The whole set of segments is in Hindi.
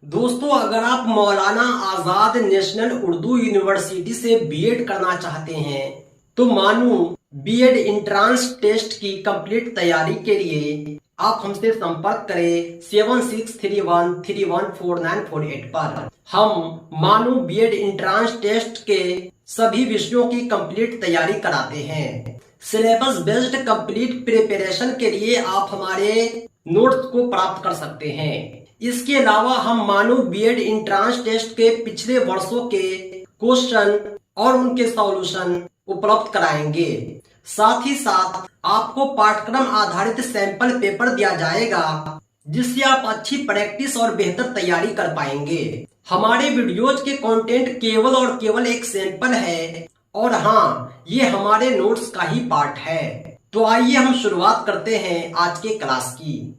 दोस्तों, अगर आप मौलाना आजाद नेशनल उर्दू यूनिवर्सिटी से बीएड करना चाहते हैं तो मानो बीएड इंट्रांस टेस्ट की कंप्लीट तैयारी के लिए आप हमसे संपर्क करें 7631314948 पर। हम मानो बीएड इंट्रांस टेस्ट के सभी विषयों की कंप्लीट तैयारी कराते हैं। सिलेबस बेस्ड कंप्लीट प्रिपरेशन के लिए आप हमारे नोट्स को प्राप्त कर सकते हैं। इसके अलावा हम मानो बीएड इंट्रांस टेस्ट के पिछले वर्षों के क्वेश्चन और उनके सॉल्यूशन उपलब्ध कराएंगे। साथ ही साथ आपको पाठ्यक्रम आधारित सैंपल पेपर दिया जाएगा जिससे आप अच्छी प्रैक्टिस और बेहतर तैयारी कर पाएंगे। हमारे वीडियोज के कंटेंट केवल और केवल एक सैंपल है और हाँ, ये हमारे नोट्स का ही पार्ट है। तो आइए हम शुरुआत करते हैं आज के क्लास की।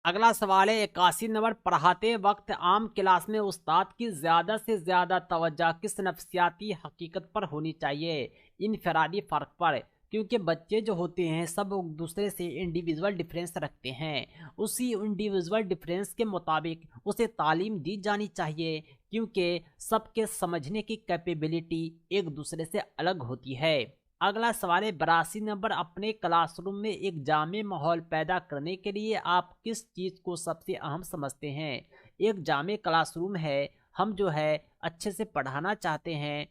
अगला सवाल है 81 नंबर। पढ़ाते वक्त आम क्लास में उस्ताद की ज़्यादा से ज़्यादा तवज्जो किस नफ्सियाती हकीकत पर होनी चाहिए? इनफरादी फ़र्क पर। क्योंकि बच्चे जो होते हैं सब एक दूसरे से इंडिविजुअल डिफरेंस रखते हैं, उसी इंडिविजुअल डिफरेंस के मुताबिक उसे तालीम दी जानी चाहिए क्योंकि सबके समझने की कैपेबिलिटी एक दूसरे से अलग होती है। अगला सवाल है 82 नंबर। अपने क्लासरूम में एक जामे माहौल पैदा करने के लिए आप किस चीज़ को सबसे अहम समझते हैं? एक जामे क्लासरूम है, हम जो है अच्छे से पढ़ाना चाहते हैं,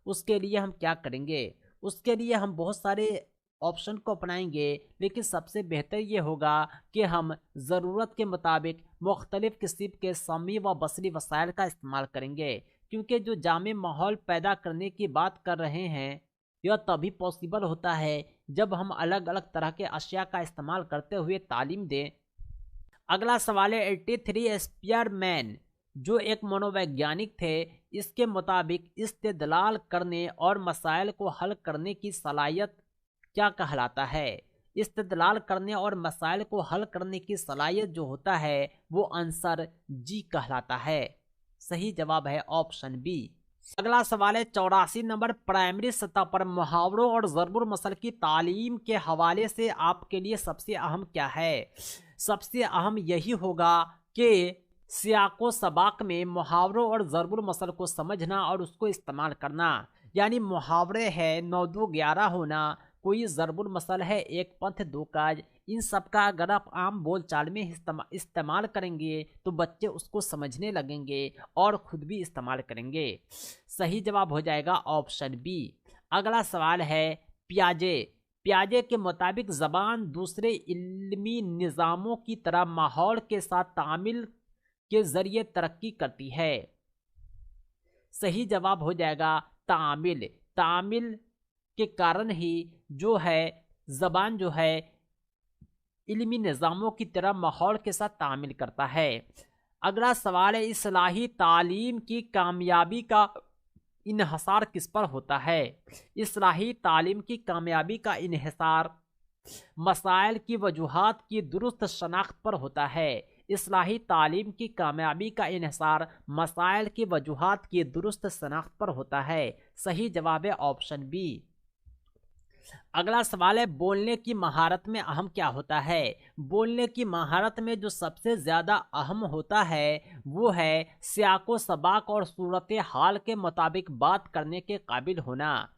उसके लिए हम क्या करेंगे? उसके लिए हम बहुत सारे ऑप्शन को अपनाएंगे, लेकिन सबसे बेहतर ये होगा कि हम ज़रूरत के मुताबिक मुख्तलिफ़ किस्म के समी व बसरी वसाइल का इस्तेमाल करेंगे। क्योंकि जो जामे माहौल पैदा करने की बात कर रहे हैं यह तभी पॉसिबल होता है जब हम अलग अलग तरह के अशिया का इस्तेमाल करते हुए तालीम दें। अगला सवाल है 83। स्पीयरमैन जो एक मनोवैज्ञानिक थे, इसके मुताबिक इस्तेदलाल करने और मसाइल को हल करने की सलाहियत क्या कहलाता है? इस्तेदलाल करने और मसाइल को हल करने की सलाहियत जो होता है वो आंसर जी कहलाता है। सही जवाब है ऑप्शन बी। अगला सवाल है 84 नंबर। प्राइमरी सतह पर मुहावरों और ज़रबुल मसल की तालीम के हवाले से आपके लिए सबसे अहम क्या है? सबसे अहम यही होगा कि सियाको सबाक में मुहावरों और ज़रबुल मसल को समझना और उसको इस्तेमाल करना। यानी मुहावरे है 9 2 11 होना, कोई ज़रबुल मसल है एक पंथ दो काज। इन सब का अगर आप आम बोल चाल में इस्तेमाल करेंगे तो बच्चे उसको समझने लगेंगे और ख़ुद भी इस्तेमाल करेंगे। सही जवाब हो जाएगा ऑप्शन बी। अगला सवाल है पियाजे के मुताबिक ज़बान दूसरे इल्मी निज़ामों की तरह माहौल के साथ तामील के ज़रिए तरक्की करती है। सही जवाब हो जाएगा तामील के कारण ही जो है ज़बान जो है इल्मी निज़ामों की तरह माहौल के साथ तामील करता है। अगला सवाल है इस्लाही तालीम की कामयाबी का इन्हिसार किस पर होता है? इस्लाही तालीम की कामयाबी का इन्हिसार मसाइल की वजूहात की दुरुस्त शनाख्त पर होता है। इस्लाही तालीम की कामयाबी का इन्हिसार मसाइल की वजूहात की दुरुस्त शनाख्त पर होता है। सही जवाब है ऑप्शन बी। अगला सवाल है बोलने की महारत में अहम क्या होता है? बोलने की महारत में जो सबसे ज़्यादा अहम होता है वो है सियाको सबाक और सूरत हाल के मुताबिक बात करने के काबिल होना।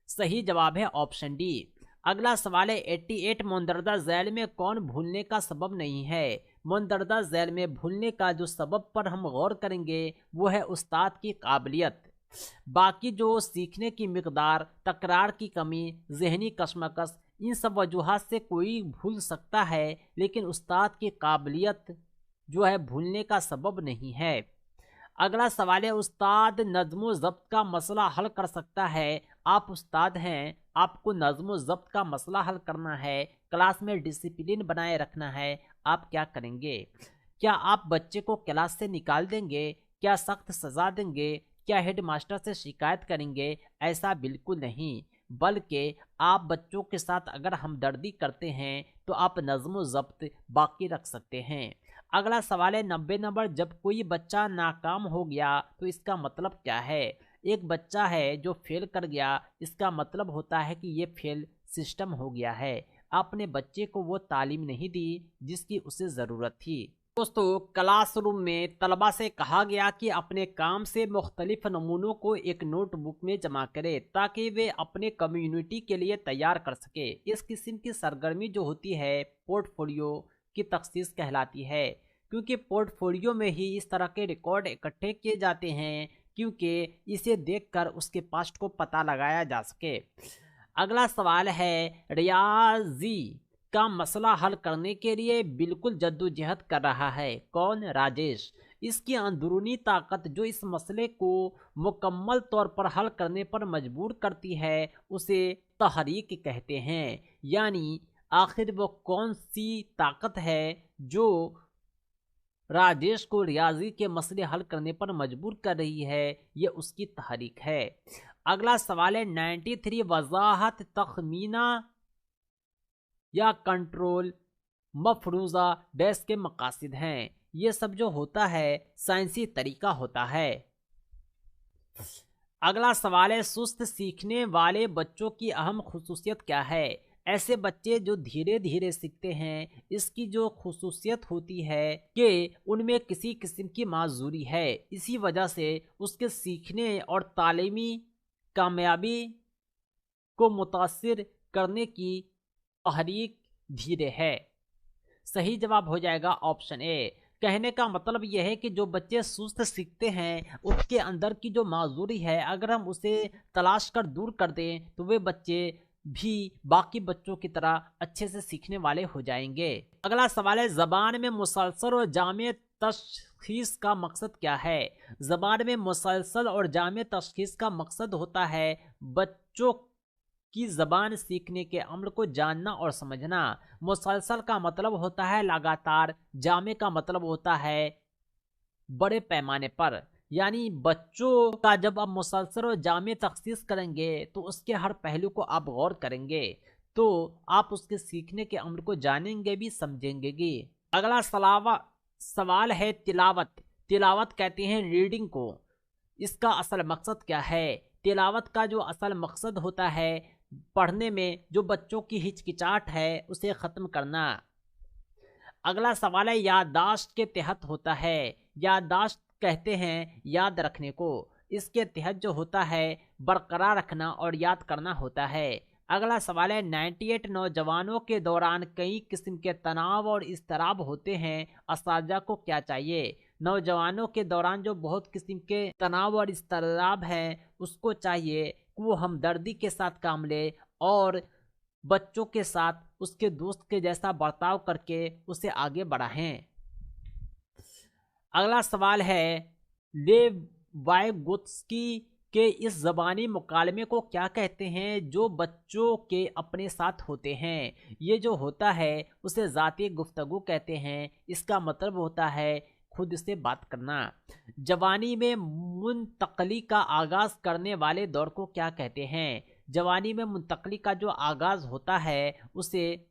सही जवाब है ऑप्शन डी। अगला सवाल है 88। मुंदरजा झैल में कौन भूलने का सबब नहीं है? मुंदरजा झैल में भूलने का जो सबब पर हम गौर करेंगे वो है उस्ताद की काबिलियत। बाकी जो सीखने की मिकदार, तकरार की कमी, जहनी कशमकश, इन सब वजूहात से कोई भूल सकता है, लेकिन उस्ताद की काबिलियत जो है भूलने का सबब नहीं है। अगला सवाल है उस्ताद नज़्म ज़ब्त का मसला हल कर सकता है? आप उस्ताद हैं, आपको नज़्म ज़ब्त का मसला हल करना है, क्लास में डिसिप्लिन बनाए रखना है, आप क्या करेंगे? क्या आप बच्चे को क्लास से निकाल देंगे? क्या सख्त सज़ा देंगे? क्या हेड मास्टर से शिकायत करेंगे? ऐसा बिल्कुल नहीं, बल्कि आप बच्चों के साथ अगर हमदर्दी करते हैं तो आप नज़्म ज़ब्त बाकी रख सकते हैं। अगला सवाल है 90 नंबर। जब कोई बच्चा नाकाम हो गया तो इसका मतलब क्या है? एक बच्चा है जो फेल कर गया, इसका मतलब होता है कि ये फेल सिस्टम हो गया है। आपने बच्चे को वो तालीम नहीं दी जिसकी उसे ज़रूरत थी। दोस्तों, क्लासरूम में तलबा से कहा गया कि अपने काम से मुख्तलिफ नमूनों को एक नोटबुक में जमा करें ताकि वे अपने कम्युनिटी के लिए तैयार कर सके। इस किस्म की सरगर्मी जो होती है पोर्टफोलियो की तखसीस कहलाती है, क्योंकि पोर्टफोलियो में ही इस तरह के रिकॉर्ड इकट्ठे किए जाते हैं क्योंकि इसे देखकर उसके पास्ट को पता लगाया जा सके। अगला सवाल है, रियाजी का मसला हल करने के लिए बिल्कुल जद्दोजहद कर रहा है। कौन? राजेश। इसकी अंदरूनी ताकत जो इस मसले को मुकम्मल तौर पर हल करने पर मजबूर करती है उसे तहरीक कहते हैं। यानी आखिर वो कौन सी ताकत है जो राजेश को रियाजी के मसले हल करने पर मजबूर कर रही है? ये उसकी तहरीक है। अगला सवाल है, 93 वजाहत, तखमीना या कंट्रोल मफरूज़ा डैश के मकासद हैं। ये सब जो होता है साइंसी तरीका होता है। अगला सवाल है, सुस्त सीखने वाले बच्चों की अहम खुसूसियत क्या है? ऐसे बच्चे जो धीरे धीरे सीखते हैं, इसकी जो खुसूसियत होती है कि उनमें किसी किस्म की माजूरी है, इसी वजह से उसके सीखने और तालीमी कामयाबी को मुतासिर करने की तहरीक धीरे है। सही जवाब हो जाएगा ऑप्शन ए। कहने का मतलब यह है कि जो बच्चे सुस्त सीखते हैं उसके अंदर की जो माजूरी है, अगर हम उसे तलाश कर दूर कर दें तो वे बच्चे भी बाकी बच्चों की तरह अच्छे से सीखने वाले हो जाएंगे। अगला सवाल है, ज़बान में मुसलसल और जामे तशखीस का मकसद क्या है? ज़बान में मुसलसल और जामे तशखीस का मकसद होता है बच्चों की ज़बान सीखने के अमल को जानना और समझना। मुसलसल का मतलब होता है लगातार, जामे का मतलब होता है बड़े पैमाने पर। यानी बच्चों का जब आप मुसलसल और जामे तखसीस करेंगे तो उसके हर पहलू को आप गौर करेंगे तो आप उसके सीखने के अमल को जानेंगे भी, समझेंगे भी। अगला सवाल है, तिलावत। तिलावत कहते हैं रीडिंग को। इसका असल मकसद क्या है? तिलावत का जो असल मकसद होता है पढ़ने में जो बच्चों की हिचकिचाहट है उसे ख़त्म करना। अगला सवाल है, याददाश्त के तहत होता है। याददाश्त कहते हैं याद रखने को। इसके तहत जो होता है बरकरार रखना और याद करना होता है। अगला सवाल है, 98 नौजवानों के दौरान कई किस्म के तनाव और इज़्तिराब होते हैं, असातिज़ा को क्या चाहिए? नौजवानों के दौरान जो बहुत किस्म के तनाव और इज़्तिराब हैं उसको चाहिए कि वो हमदर्दी के साथ काम ले और बच्चों के साथ उसके दोस्त के जैसा बर्ताव करके उसे आगे बढ़ाएं। अगला सवाल है, लेव वाइगोत्स्की के इस ज़बानी मुकालमे को क्या कहते हैं जो बच्चों के अपने साथ होते हैं? ये जो होता है उसे ज़ाती गुफ्तगू कहते हैं। इसका मतलब होता है खुद से बात करना। जवानी में मुंतकली का आगाज़ करने वाले दौर को क्या कहते हैं? जवानी में मुंतकली का जो आगाज़ होता है उसे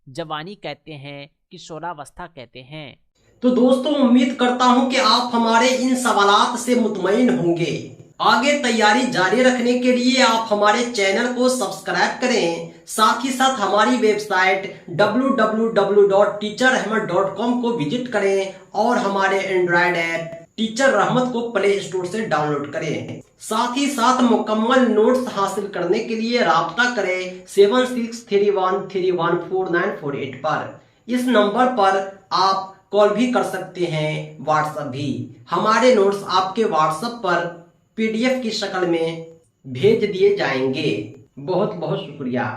जवानी कहते हैं, किशोरावस्था कहते हैं। तो दोस्तों, उम्मीद करता हूं कि आप हमारे इन सवालात से मुतमईन होंगे। आगे तैयारी जारी रखने के लिए आप हमारे चैनल को सब्सक्राइब करें, साथ ही साथ हमारी वेबसाइट www.teacherahmed.com को विजिट करें और हमारे एंड्रॉयड ऐप टीचर रहमत को प्ले स्टोर से डाउनलोड करें। साथ ही साथ मुकम्मल नोट्स हासिल करने के लिए राब्ता करें 7631314948 पर। इस नंबर पर आप कॉल भी कर सकते हैं, व्हाट्सएप भी। हमारे नोट्स आपके व्हाट्सएप पर PDF की शक्ल में भेज दिए जाएंगे। बहुत बहुत शुक्रिया।